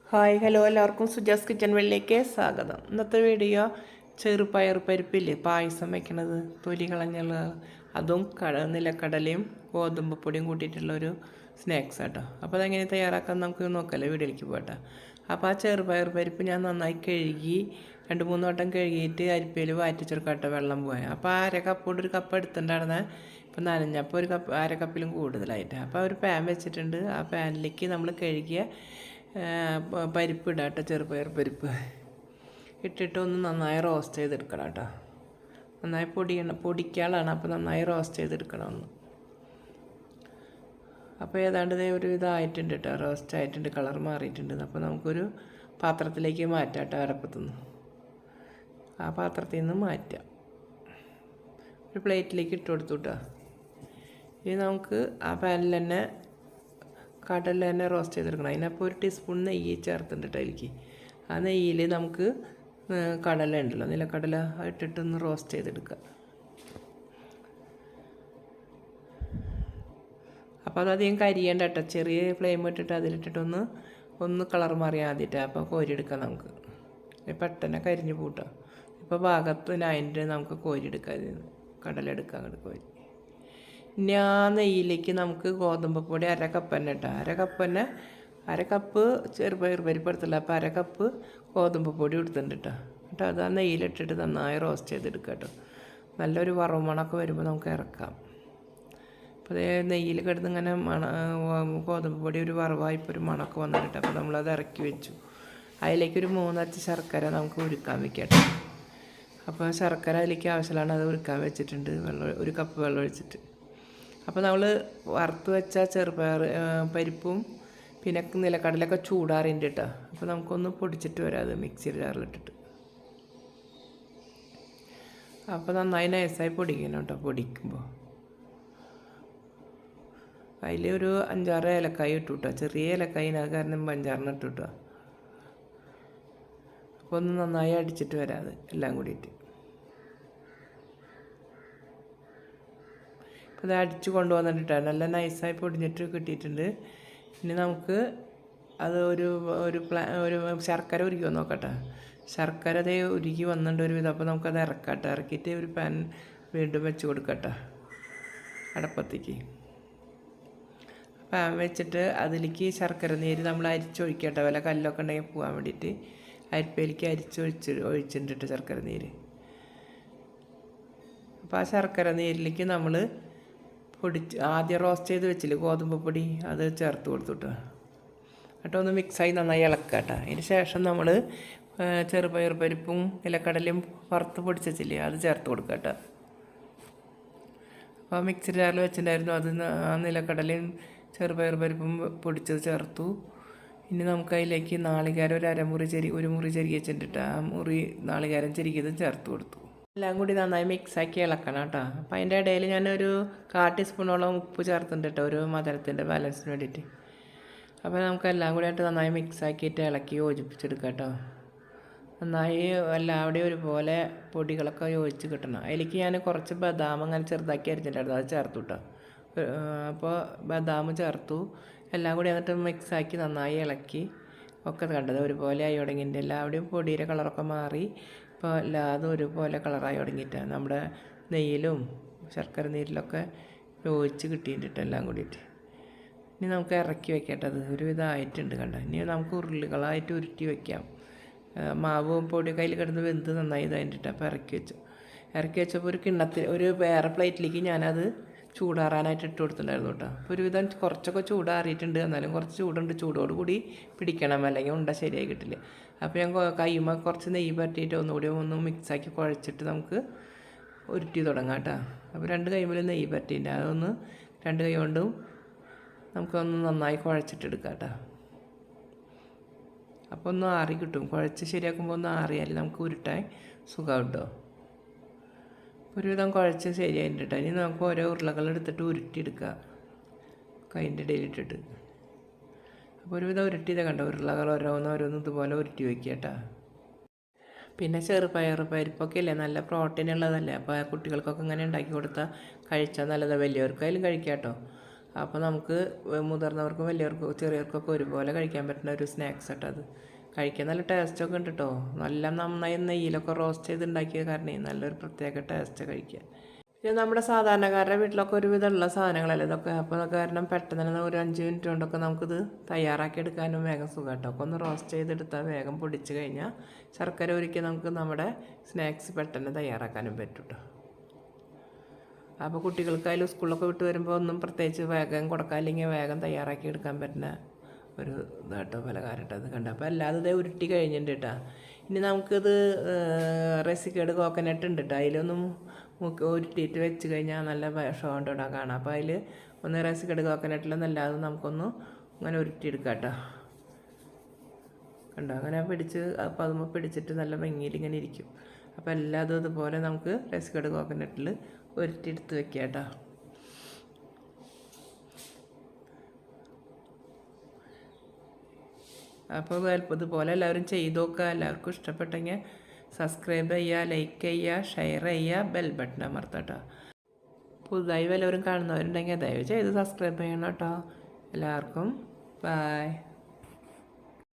Hi hello എല്ലാവർക്കും Suja's kitchen വെള്ളിലേക്ക് സ്വാഗതം. ഇന്നത്തെ വീഡിയോ ചെറുപയർ പരിപ്പില്ലേ പായസം വെക്കണത് തൊലി കളഞ്ഞുള്ള അതും നിലക്കടലയും ഗോതമ്പ് പൊടിയും കൂട്ടിയിട്ടുള്ളൊരു സ്നാക്സ് ആട്ടോ. അപ്പോൾ അതെങ്ങനെ തയ്യാറാക്കാൻ നമുക്ക് നോക്കല്ലേ, വീഡിയോയിലേക്ക് പോകട്ടെ. അപ്പോൾ ആ ചെറുപയർ പരിപ്പ് ഞാൻ നന്നായി കഴുകി 2-3 വട്ടം കഴുകിയിട്ട് അരിപ്പയിൽ വാറ്റിച്ചെടുക്കട്ടെ, വെള്ളം പോയാൽ. അപ്പോൾ അര കപ്പോട് ഒരു കപ്പ് എടുത്തിട്ടുണ്ടായിരുന്നേ. ഇപ്പോൾ നനഞ്ഞപ്പോൾ ഒരു കപ്പ് അര കപ്പിലും കൂടുതലായിട്ട്. അപ്പോൾ ഒരു പാൻ വെച്ചിട്ടുണ്ട്. ആ പാനിലേക്ക് നമ്മൾ കഴുകിയ പരിപ്പ് ഇടാം കേട്ടോ, ചെറുപയർ പരിപ്പ് ഇട്ടിട്ട് ഒന്ന് നന്നായി റോസ്റ്റ് ചെയ്തെടുക്കണം കേട്ടോ. നന്നായി പൊടിക്കാളാണ്, അപ്പോൾ നന്നായി റോസ്റ്റ് ചെയ്തെടുക്കണം ഒന്ന്. അപ്പോൾ ഏതാണ്ട് ഒരു ഇതായിട്ടുണ്ട് കേട്ടോ, റോസ്റ്റ് ആയിട്ടുണ്ട്, കളർ മാറിയിട്ടുണ്ട്. അപ്പോൾ നമുക്കൊരു പാത്രത്തിലേക്ക് മാറ്റാം കേട്ടോ, അരപ്പത്തുനിന്ന്. ആ പാത്രത്തിൽ നിന്ന് മാറ്റാം, ഒരു പ്ലേറ്റിലേക്ക് ഇട്ട് കൊടുത്തു കേട്ടോ. ഇനി നമുക്ക് ആ പാനിൽ തന്നെ കടല തന്നെ റോസ്റ്റ് ചെയ്തെടുക്കണം. അതിനപ്പോൾ ഒരു ടീസ്പൂൺ നെയ്യ് ചേർത്തിട്ടുണ്ട് അതിലേക്ക്. ആ നെയ്യിൽ നമുക്ക് കടല ഉണ്ടല്ലോ, നിലക്കടല ഇട്ടിട്ടൊന്ന് റോസ്റ്റ് ചെയ്തെടുക്കുക. അപ്പോൾ അതധികം കരിയേണ്ട കേട്ടോ, ചെറിയ ഫ്ലെയിം ഇട്ടിട്ട് അതിലിട്ടിട്ടൊന്ന് കളർ മാറിയാൽ ആദ്യമായിട്ട്. അപ്പോൾ കോരിയെടുക്കാം നമുക്ക്, പെട്ടെന്ന് കരിഞ്ഞ് പൂട്ടാം. ഇപ്പോൾ ഭാഗത്തിനായിട്ട് നമുക്ക് കോരിയെടുക്കാം, കടല എടുക്കാം അങ്ങോട്ട് കോരി. ഇനി ആ നെയ്യിലേക്ക് നമുക്ക് ഗോതമ്പ് പൊടി അര കപ്പ് തന്നെ കേട്ടോ, അര കപ്പ് ചെറുപയർ പരിപ്പ് എടുത്തില്ല. അപ്പോൾ അര കപ്പ് ഗോതമ്പ് പൊടി എടുത്തിട്ടുണ്ട് കേട്ടോ. അത് ആ നെയ്യിലിട്ടിട്ട് നന്നായി റോസ്റ്റ് ചെയ്തെടുക്കുക കേട്ടോ. നല്ലൊരു വറവുമണമൊക്കെ വരുമ്പോൾ നമുക്ക് ഇറക്കാം. അപ്പോൾ നെയ്യിൽ കിടന്ന് ഇങ്ങനെ ഗോതമ്പ് പൊടി ഒരു വറവായിപ്പോൾ ഒരു മണമൊക്കെ വന്നിട്ട്, അപ്പോൾ നമ്മളത് ഇറക്കി വെച്ചു. അതിലേക്കൊരു 3 അച്ച് ശർക്കര നമുക്ക് ഉരുക്കാൻ വെക്കാം കേട്ടോ. അപ്പോൾ ശർക്കര അതിലേക്ക് ആവശ്യമാണ്, അത് ഉരുക്കാൻ വെച്ചിട്ടുണ്ട്. ഒരു കപ്പ് വെള്ളം ഒഴിച്ചിട്ട്. അപ്പോൾ നമ്മൾ വറുത്ത് വെച്ച ചെറുപയർ പരിപ്പും പിന്നെ നിലക്കടലൊക്കെ ചൂടാറിൻ്റെ കേട്ടോ. അപ്പോൾ നമുക്കൊന്ന് പൊടിച്ചിട്ട് വരാം, അത് മിക്സിയുടെ ജാറിലിട്ടിട്ട്. അപ്പോൾ നന്നായി നൈസായി പൊടിക്കണം കേട്ടോ. പൊടിക്കുമ്പോൾ അതിൽ ഒരു 5-6 ഏലക്കായി ഇട്ടു കേട്ടോ, ചെറിയ ഏലക്കായിന്, അത് കാരണം 5-6 ഇട്ടു കേട്ടോ. അപ്പോൾ ഒന്ന് നന്നായി അടിച്ചിട്ട് വരാം, അത് എല്ലാം കൂടിയിട്ട്. അപ്പോൾ അത് അടിച്ച് കൊണ്ടുവന്നിട്ടാണ് നല്ല നൈസായി പൊടിഞ്ഞിട്ട് കിട്ടിയിട്ടുണ്ട്. ഇനി നമുക്ക് അത് ഒരു ശർക്കര ഉരുക്കി നോക്കട്ടെ. ശർക്കര അതേ ഉരുക്കി വന്നിട്ടുണ്ട് ഒരു വിധം. അപ്പോൾ നമുക്കത് ഇറക്കട്ടെ. ഇറക്കിയിട്ട് ഒരു പാൻ വീണ്ടും വെച്ച് കൊടുക്കട്ടെ അടപ്പത്തേക്ക്. പാൻ വെച്ചിട്ട് അതിലേക്ക് ശർക്കര നീര് നമ്മൾ അരിച്ചൊഴിക്കട്ടെ, വല്ല കല്ലൊക്കെ ഉണ്ടെങ്കിൽ പോകാൻ വേണ്ടിയിട്ട് അരിപ്പയിലേക്ക് ഒഴിച്ചിട്ടുണ്ട് ശർക്കര നീര്. അപ്പോൾ ആ ശർക്കര നീരിലേക്ക് നമ്മൾ ആദ്യം റോസ്റ്റ് ചെയ്ത് വെച്ചില്ലേ ഗോതമ്പ് പൊടി, അത് ചേർത്ത് കൊടുത്തിട്ട് എന്നിട്ട് ഒന്ന് മിക്സായി നന്നായി ഇളക്കുക കേട്ടോ. അതിന് ശേഷം നമ്മൾ ചെറുപയർ പരിപ്പും നിലക്കടലയും വറുത്ത് പൊടിച്ചില്ലേ, അത് ചേർത്ത് കൊടുക്കുക കേട്ടോ. അപ്പോൾ മിക്സി ജാറിൽ വെച്ചിട്ടുണ്ടായിരുന്നു, അത് ആ നിലക്കടലയും ചെറുപയർ പരിപ്പും പൊടിച്ചത് ചേർത്തു. ഇനി നമുക്ക് അതിലേക്ക് നാളികേരം ഒരു മുറി ചെരുകി വെച്ചിട്ട് ആ മുറി നാളികേരം ചെരുകിയതും ചേർത്ത് കൊടുത്തു. എല്ലാം കൂടി നന്നായി മിക്സാക്കി ഇളക്കണം കേട്ടോ. അപ്പോൾ അതിൻ്റെ ഇടയിൽ ഞാനൊരു 1/4 ടീസ്പൂണോളം ഉപ്പ് ചേർത്തിട്ടുണ്ട് കേട്ടോ, ഒരു മധുരത്തിൻ്റെ ബാലൻസിന് വേണ്ടിയിട്ട്. അപ്പോൾ നമുക്ക് എല്ലാം കൂടി ആയിട്ട് നന്നായി മിക്സാക്കിയിട്ട് ഇളക്കി യോജിപ്പിച്ചെടുക്കാം കേട്ടോ. നന്നായി എല്ലാവിടെയും ഒരുപോലെ പൊടികളൊക്കെ യോജിച്ച് കിട്ടണം. അതിലേക്ക് ഞാൻ കുറച്ച് ബദാം അങ്ങനെ ചെറുതാക്കി അരിഞ്ഞിട്ടുണ്ടായിരുന്നു, അത് ചേർത്തു കേട്ടോ. അപ്പോൾ ബദാം ചേർത്തു. എല്ലാം കൂടി എന്നിട്ട് മിക്സാക്കി നന്നായി ഇളക്കി ഒക്കെ കണ്ടത് ഒരുപോലെ ആയി തുടങ്ങിയിട്ട്. എല്ലാവിടെയും പൊടിയുടെ കളറൊക്കെ മാറി ഇപ്പോൾ എല്ലാതും ഒരുപോലെ കളറായി തുടങ്ങിയിട്ടാണ്. നമ്മുടെ നെയ്യിലും ശർക്കര നീരിലൊക്കെ യോജിച്ച് കിട്ടിയിട്ടുണ്ട് എല്ലാം കൂടിയിട്ട്. ഇനി നമുക്ക് ഇറക്കി വെക്കേണ്ടത് ഒരുവിധമായിട്ടുണ്ട് കണ്ട. ഇനി നമുക്ക് ഉരുളുകളായിട്ട് ഉരുട്ടി വയ്ക്കാം. മാവും പൊടി കയ്യിൽ കിടന്ന് വെന്ത് നന്നായി ഇതായിട്ടിട്ട്. അപ്പോൾ ഇറക്കി വെച്ചപ്പോൾ ഒരു കിണ്ണത്തിൽ ഒരു വേറെ പ്ലേറ്റിലേക്ക് ഞാനത് ചൂടാറാനായിട്ട് ഇട്ട് കൊടുത്തിട്ടുണ്ടായിരുന്നു കേട്ടോ. അപ്പോൾ ഒരുവിധം കുറച്ചൊക്കെ ചൂടാറിയിട്ടുണ്ട്, എന്നാലും കുറച്ച് ചൂടുണ്ട്. ചൂടോട് കൂടി പിടിക്കണം, അല്ലെങ്കിൽ ഉണ്ട ശരിയായി കിട്ടില്ല. അപ്പോൾ ഞാൻ കൈമ കുറച്ച് നെയ്യ് പറ്റിയിട്ട് ഒന്നുകൂടി ഒന്ന് മിക്സാക്കി കുഴച്ചിട്ട് നമുക്ക് ഉരുട്ടി തുടങ്ങാം കേട്ടോ. അപ്പോൾ 2 കൈമേലും നെയ്യ് പറ്റിയിട്ടുണ്ട്, അതൊന്ന് 2 കൈ കൊണ്ടും നമുക്കൊന്ന് നന്നായി കുഴച്ചിട്ടെടുക്കാം കേട്ടോ. അപ്പോൾ ഒന്ന് ആറി കിട്ടും, കുഴച്ച് ശരിയാക്കുമ്പോൾ ഒന്ന് ആറിയാൽ നമുക്ക് ഉരുട്ടാൻ സുഖം കേട്ടോ. ഒരുവിധം കുഴച്ച് ശരിയായിട്ടുണ്ട് കേട്ടോ. ഇനി നമുക്ക് ഓരോ ഉരുളകൾ എടുത്തിട്ട് ഉരുട്ടിയെടുക്കുക കൈൻ്റെ ഇടയിലിട്ടിട്ട്. അപ്പോൾ ഒരുവിധം ഉരുട്ടിയത് കണ്ടോ, ഉരുളകൾ ഓരോന്നും ഇതുപോലെ ഉരുട്ടി വയ്ക്കുക കേട്ടോ. പിന്നെ ചെറുപയർ പരിപ്പൊക്കെ അല്ലേ, നല്ല പ്രോട്ടീൻ ഉള്ളതല്ലേ. അപ്പോൾ കുട്ടികൾക്കൊക്കെ ഇങ്ങനെ ഉണ്ടാക്കി കൊടുത്താൽ കഴിച്ചാൽ നല്ലതാണ്, വലിയവർക്കായാലും കഴിക്കാം കേട്ടോ. അപ്പോൾ നമുക്ക് മുതിർന്നവർക്കും വലിയവർക്കും ചെറിയവർക്കൊക്കെ ഒരുപോലെ കഴിക്കാൻ പറ്റുന്ന ഒരു സ്നാക്സ് കേട്ടോ അത്. കഴിക്കാൻ നല്ല ടേസ്റ്റൊക്കെ ഉണ്ട് കേട്ടോ. നല്ല നന്നായി നെയ്യിലൊക്കെ റോസ്റ്റ് ചെയ്തുണ്ടാക്കിയ കാരണം നല്ലൊരു പ്രത്യേക ടേസ്റ്റ് കഴിക്കാൻ. പിന്നെ നമ്മുടെ സാധാരണക്കാരുടെ വീട്ടിലൊക്കെ ഒരുവിധമുള്ള സാധനങ്ങളല്ലേ ഇതൊക്കെ. അപ്പോൾ അതൊക്കെ കാരണം പെട്ടെന്ന് തന്നെ ഒരു 5 മിനിറ്റ് കൊണ്ടൊക്കെ നമുക്കിത് തയ്യാറാക്കി എടുക്കാനും വേഗം സുഖം കേട്ടോ. ഒക്കെ ഒന്ന് റോസ്റ്റ് ചെയ്തെടുത്താൽ വേഗം പൊടിച്ച് കഴിഞ്ഞാൽ ശർക്കര ഉരുക്കി നമുക്ക് നമ്മുടെ സ്നാക്സ് പെട്ടെന്ന് തയ്യാറാക്കാനും പറ്റും കേട്ടോ. അപ്പോൾ കുട്ടികൾക്കായാലും സ്കൂളിലൊക്കെ വിട്ട് വരുമ്പോൾ ഒന്നും പ്രത്യേകിച്ച് വേഗം കൊടുക്കാൻ, അല്ലെങ്കിൽ വേഗം തയ്യാറാക്കി എടുക്കാൻ പറ്റുന്ന ഒരു ഇതാട്ടോ പലകാരട്ടോ അത് കണ്ട. അപ്പോൾ അല്ലാതെ ഇതേ ഉരുട്ടി കഴിഞ്ഞിട്ടുണ്ട് കേട്ടോ. ഇനി നമുക്കിത് റെസിക്കേഡ് കോക്കനട്ട് ഉണ്ട് കേട്ടോ. അതിലൊന്നും ഉരുട്ടിയിട്ട് വെച്ച് കഴിഞ്ഞാൽ നല്ല ഷോണ്ട് ഇടാൻ കാണാം. അപ്പോൾ അതിൽ ഒന്ന് റെസിക്കേഡ് കോക്കനട്ടിലൊന്നല്ലാതെ നമുക്കൊന്ന് അങ്ങനെ ഉരുട്ടിയെടുക്കാം കേട്ടോ. കണ്ടോ അങ്ങനെ പിടിച്ച് അപ്പോൾ അതുമ്പോൾ പിടിച്ചിട്ട് നല്ല ഭംഗിയിൽ ഇങ്ങനെ ഇരിക്കും. അപ്പോൾ എല്ലാതും ഇതുപോലെ നമുക്ക് റെസിക്കേഡ് കോക്കനട്ടിൽ ഉരുട്ടിയെടുത്ത് വെക്കാം കേട്ടോ. അപ്പോൾ ഇതുപോലെ എല്ലാവരും ചെയ്ത് നോക്കുക. എല്ലാവർക്കും ഇഷ്ടപ്പെട്ടെങ്കിൽ സബ്സ്ക്രൈബ് ചെയ്യുക, ലൈക്ക് ചെയ്യുക, ഷെയർ ചെയ്യുക, ബെൽ ബട്ടൺ അമർത്തുക കേട്ടോ. പുതുതായി വല്ലവരും കാണുന്നവരുണ്ടെങ്കിൽ ദയവ് ചെയ്ത് സബ്സ്ക്രൈബ് ചെയ്യണം കേട്ടോ. എല്ലാവർക്കും ബൈ.